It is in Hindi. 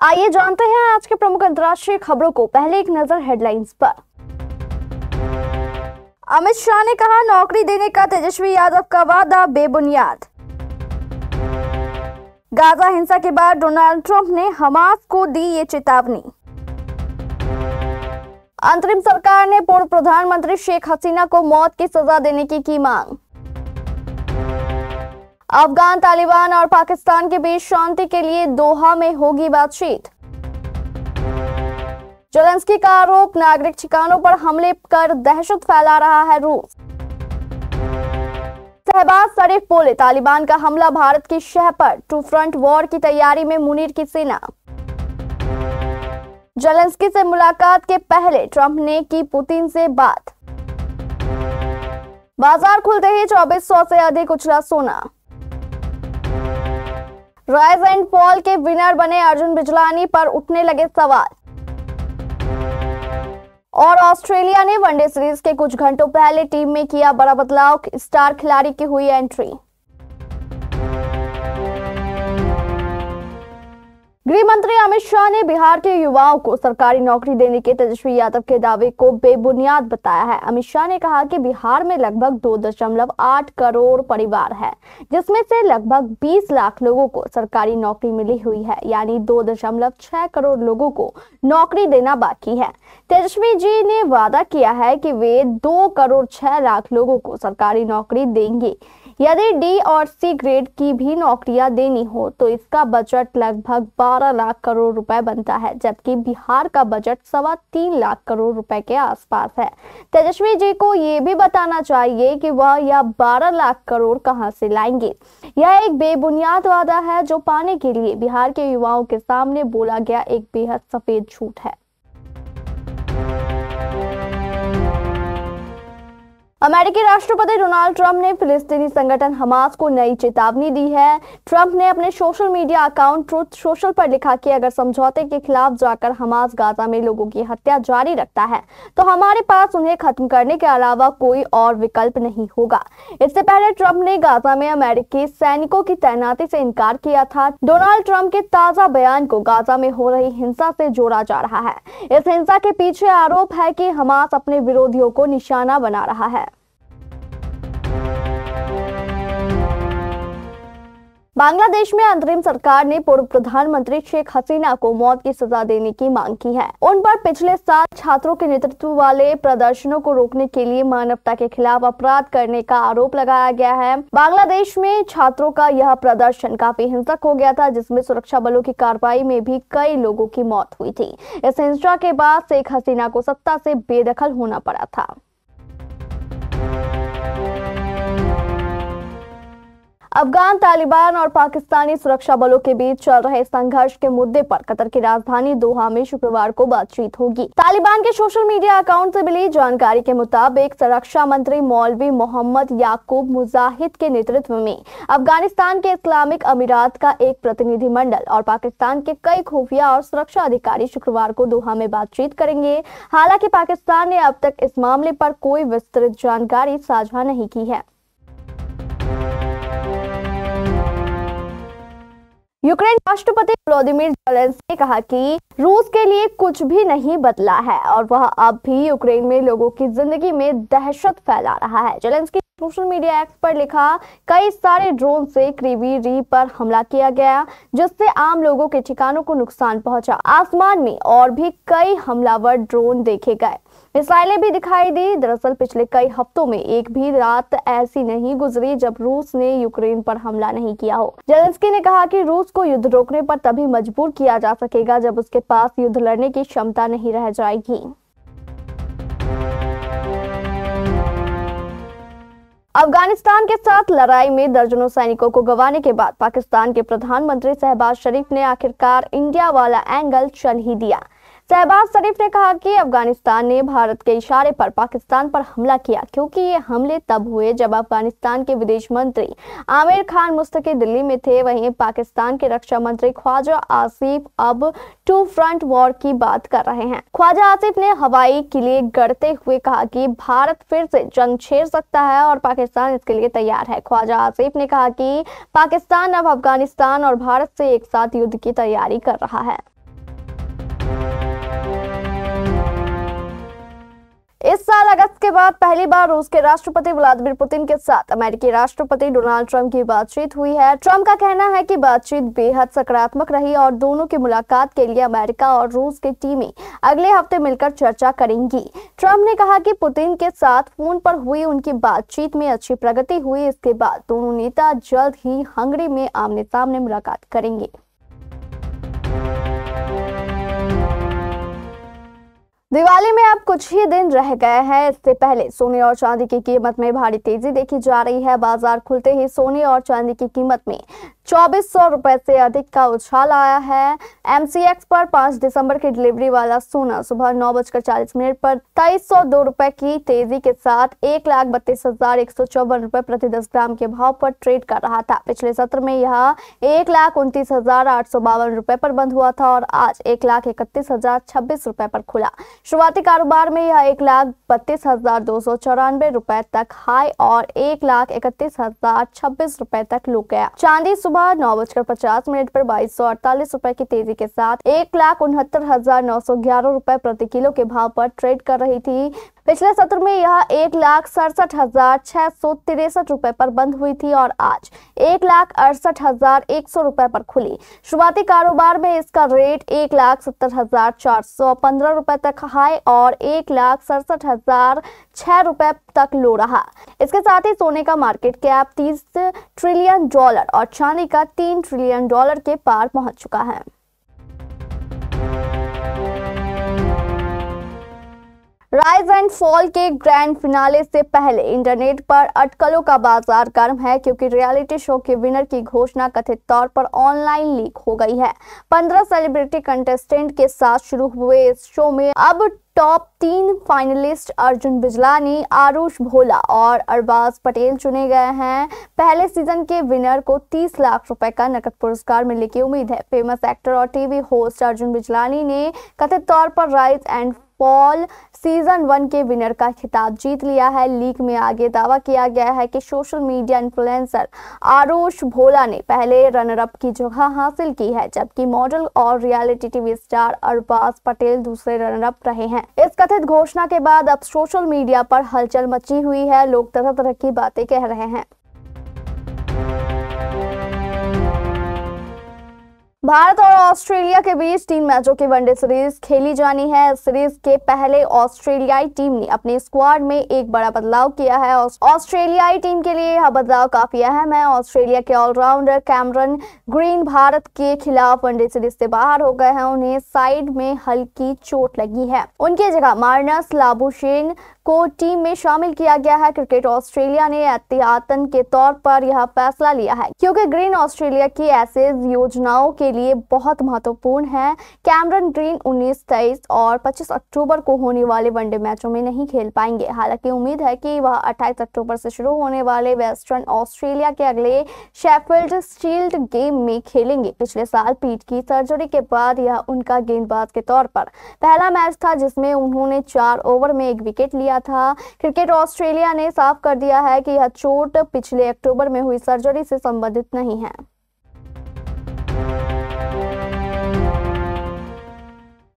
आइए जानते हैं आज के प्रमुख अंतर्राष्ट्रीय खबरों को। पहले एक नजर हेडलाइंस पर। अमित शाह ने कहा, नौकरी देने का तेजस्वी यादव का वादा बेबुनियाद। गाजा हिंसा के बाद डोनाल्ड ट्रंप ने हमास को दी ये चेतावनी। अंतरिम सरकार ने पूर्व प्रधानमंत्री शेख हसीना को मौत की सजा देने की मांग। अफगान तालिबान और पाकिस्तान के बीच शांति के लिए दोहा में होगी बातचीत। ज़ेलेंस्की का आरोप, नागरिक ठिकानों पर हमले कर दहशत फैला रहा है रूस। शहबाज शरीफ बोले, तालिबान का हमला भारत की शह पर, टू फ्रंट वॉर की तैयारी में मुनीर की सेना। ज़ेलेंस्की से मुलाकात के पहले ट्रंप ने की पुतिन से बात। बाजार खुलते ही 2400 से अधिक उछला सोना। राइज एंड फॉल के विनर बने अर्जुन बिजलानी पर उठने लगे सवाल। और ऑस्ट्रेलिया ने वनडे सीरीज के कुछ घंटों पहले टीम में किया बड़ा बदलाव, स्टार खिलाड़ी की हुई एंट्री। गृह मंत्री अमित शाह ने बिहार के युवाओं को सरकारी नौकरी देने के तेजस्वी यादव के दावे को बेबुनियाद बताया है। अमित शाह ने कहा कि बिहार में लगभग 2.8 करोड़ परिवार है, जिसमें से लगभग 20 लाख लोगों को सरकारी नौकरी मिली हुई है, यानी 2.6 करोड़ लोगों को नौकरी देना बाकी है। तेजस्वी जी ने वादा किया है कि वे 2 करोड़ 6 लाख लोगों को सरकारी नौकरी देंगे। यदि डी और सी ग्रेड की भी नौकरियां देनी हो तो इसका बजट लगभग 12 लाख करोड़ रुपए बनता है, जबकि बिहार का बजट 3.25 लाख करोड़ रुपए के आसपास है। तेजस्वी जी को ये भी बताना चाहिए कि वह यह 12 लाख करोड़ कहां से लाएंगे। यह एक बेबुनियाद वादा है जो पाने के लिए बिहार के युवाओं के सामने बोला गया एक बेहद सफेद झूठ है। अमेरिकी राष्ट्रपति डोनाल्ड ट्रंप ने फिलिस्तीनी संगठन हमास को नई चेतावनी दी है। ट्रंप ने अपने social media account truth social पर लिखा कि अगर समझौते के खिलाफ जाकर हमास गाजा में लोगों की हत्या जारी रखता है तो हमारे पास उन्हें खत्म करने के अलावा कोई और विकल्प नहीं होगा। इससे पहले ट्रंप ने गाजा में अमेरिकी सैनिकों की तैनाती से इनकार किया था। डोनाल्ड ट्रंप के ताजा बयान को गाजा में हो रही हिंसा से जोड़ा जा रहा है। इस हिंसा के पीछे आरोप है कि हमास अपने विरोधियों को निशाना बना रहा है। बांग्लादेश में अंतरिम सरकार ने पूर्व प्रधानमंत्री शेख हसीना को मौत की सजा देने की मांग की है। उन पर पिछले साल छात्रों के नेतृत्व वाले प्रदर्शनों को रोकने के लिए मानवता के खिलाफ अपराध करने का आरोप लगाया गया है। बांग्लादेश में छात्रों का यह प्रदर्शन काफी हिंसक हो गया था, जिसमें सुरक्षा बलों की कार्रवाई में भी कई लोगों की मौत हुई थी। इस हिंसा के बाद शेख हसीना को सत्ता से बेदखल होना पड़ा था। अफगान तालिबान और पाकिस्तानी सुरक्षा बलों के बीच चल रहे संघर्ष के मुद्दे पर कतर की राजधानी दोहा में शुक्रवार को बातचीत होगी। तालिबान के सोशल मीडिया अकाउंट से मिली जानकारी के मुताबिक संरक्षा मंत्री मौलवी मोहम्मद याकूब मुजाहिद के नेतृत्व में अफगानिस्तान के इस्लामिक अमीरात का एक प्रतिनिधिमंडल और पाकिस्तान के कई खुफिया और सुरक्षा अधिकारी शुक्रवार को दोहा में बातचीत करेंगे। हालांकि पाकिस्तान ने अब तक इस मामले पर कोई विस्तृत जानकारी साझा नहीं की है। यूक्रेन राष्ट्रपति व्लादिमीर ज़ेलेंस्की ने कहा कि रूस के लिए कुछ भी नहीं बदला है और वह अब भी यूक्रेन में लोगों की जिंदगी में दहशत फैला रहा है। ज़ेलेंस्की ने सोशल मीडिया एक्स पर लिखा, कई सारे ड्रोन से क्रीवी री पर हमला किया गया, जिससे आम लोगों के ठिकानों को नुकसान पहुंचा। आसमान में और भी कई हमलावर ड्रोन देखे गए, मिसाइलें भी दिखाई दी। दरअसल पिछले कई हफ्तों में एक भी रात ऐसी नहीं गुजरी जब रूस ने यूक्रेन पर हमला नहीं किया हो। ज़ेलेंस्की ने कहा कि रूस को युद्ध रोकने पर तभी मजबूर किया जा सकेगा जब उसके पास युद्ध लड़ने की क्षमता नहीं रह जाएगी। अफगानिस्तान के साथ लड़ाई में दर्जनों सैनिकों को गंवाने के बाद पाकिस्तान के प्रधानमंत्री शहबाज शरीफ ने आखिरकार इंडिया वाला एंगल चल ही दिया। शहबाज शरीफ ने कहा कि अफगानिस्तान ने भारत के इशारे पर पाकिस्तान पर हमला किया, क्योंकि ये हमले तब हुए जब अफगानिस्तान के विदेश मंत्री आमिर खान मुस्तकी दिल्ली में थे। वहीं पाकिस्तान के रक्षा मंत्री ख्वाजा आसिफ अब 2 फ्रंट वॉर की बात कर रहे हैं। ख्वाजा आसिफ ने हवाई किले गढ़ते हुए कहा कि भारत फिर से जंग छेड़ सकता है और पाकिस्तान इसके लिए तैयार है। ख्वाजा आसिफ ने कहा कि पाकिस्तान अब अफगानिस्तान और भारत से एक साथ युद्ध की तैयारी कर रहा है। बाद पहली बार रूस के राष्ट्रपति व्लादिमीर पुतिन के साथ अमेरिकी राष्ट्रपति डोनाल्ड ट्रंप की बातचीत हुई है। ट्रंप का कहना है कि बातचीत बेहद सकारात्मक रही और दोनों की मुलाकात के लिए अमेरिका और रूस की टीमें अगले हफ्ते मिलकर चर्चा करेंगी। ट्रंप ने कहा कि पुतिन के साथ फोन पर हुई उनकी बातचीत में अच्छी प्रगति हुई। इसके बाद दोनों नेता जल्द ही हंगरी में आमने सामने मुलाकात करेंगे। दिवाली में अब कुछ ही दिन रह गए हैं। इससे पहले सोने और चांदी की कीमत में भारी तेजी देखी जा रही है। बाजार खुलते ही सोने और चांदी की कीमत में 2400 रुपए से अधिक का उछाल आया है। MCX पर 5 दिसंबर की डिलीवरी वाला सोना सुबह 9:40 पर 2302 रुपए की तेजी के साथ 1,32,154 रुपए प्रति 10 ग्राम के भाव पर ट्रेड कर रहा था। पिछले सत्र में यह 1,29,852 रुपए पर बंद हुआ था और आज 1,31,026 रुपए पर खुला। शुरुआती कारोबार में यह 1,32,294 रुपए तक हाई और 1,31,026 रुपए तक लुक गया। चांदी सुबह 9:50 पर 2248 रुपए की तेजी के साथ 1,69,911 रुपए प्रति किलो के भाव पर ट्रेड कर रही थी। पिछले सत्र में यह 1,67,663 रुपए पर बंद हुई थी और आज 1,68,100 रुपए पर खुली। शुरुआती कारोबार में इसका रेट 1,70,415 रुपए तक हाई और 1,67,006 रुपए तक लो रहा। इसके साथ ही सोने का मार्केट कैप $30 ट्रिलियन और चांदी का $3 ट्रिलियन के पार पहुंच चुका है। राइज एंड फॉल के ग्रैंड फिनाले से पहले इंटरनेट पर अटकलों का बाजार गर्म है, क्योंकि रियलिटी शो के विनर की घोषणा कथित तौर पर ऑनलाइन लीक हो गई है। 15 सेलिब्रिटी कंटेस्टेंट के साथ शुरू हुए इस शो में अब टॉप 3 फाइनलिस्ट अर्जुन बिजलानी, आरुष भोला और अरबाज पटेल चुने गए हैं। पहले सीजन के विनर को 30 लाख रुपए का नकद पुरस्कार मिलने की उम्मीद है। फेमस एक्टर और टीवी होस्ट अर्जुन बिजलानी ने कथित तौर पर राइज एंड फॉल सीजन 1 के विनर का खिताब जीत लिया है। लीक में आगे दावा किया गया है कि सोशल मीडिया इन्फ्लुएंसर आरुष भोला ने पहले रनर अप की जगह हासिल की है, जबकि मॉडल और reality TV star Arbaz Patel दूसरे रनर अप रहे हैं। इस कथित घोषणा के बाद अब सोशल मीडिया पर हलचल मची हुई है। लोग तरह तरह की बातें कह रहे हैं। भारत और ऑस्ट्रेलिया के बीच 3 मैचों की वनडे सीरीज खेली जानी है। इस सीरीज के पहले ऑस्ट्रेलियाई टीम ने अपने स्क्वाड में एक बड़ा बदलाव किया है। ऑस्ट्रेलियाई टीम के लिए यह बदलाव काफी अहम है। ऑस्ट्रेलिया के ऑलराउंडर कैमरन ग्रीन भारत के खिलाफ वनडे सीरीज से बाहर हो गए हैं। उन्हें साइड में हल्की चोट लगी है। उनकी जगह मार्नस लाबुशेन को टीम में शामिल किया गया है। क्रिकेट ऑस्ट्रेलिया ने एहतियातन के तौर पर यह फैसला लिया है, क्योंकि ग्रीन ऑस्ट्रेलिया की ऐसे योजनाओं के लिए बहुत महत्वपूर्ण है। कैमरन ग्रीन 19, 23 और 25 अक्टूबर को होने वाले वनडे मैचों में नहीं खेल पाएंगे। हालांकि उम्मीद है कि वह 28 अक्टूबर से शुरू होने वाले वेस्टर्न ऑस्ट्रेलिया के अगले शेफील्ड शील्ड गेम में खेलेंगे। पिछले साल पीठ की सर्जरी के बाद यह उनका गेंदबाज के तौर पर पहला मैच था, जिसमें उन्होंने 4 ओवर में 1 विकेट लिया था। क्रिकेट ऑस्ट्रेलिया ने साफ कर दिया है कि यह चोट पिछले अक्टूबर में हुई सर्जरी से संबंधित नहीं है।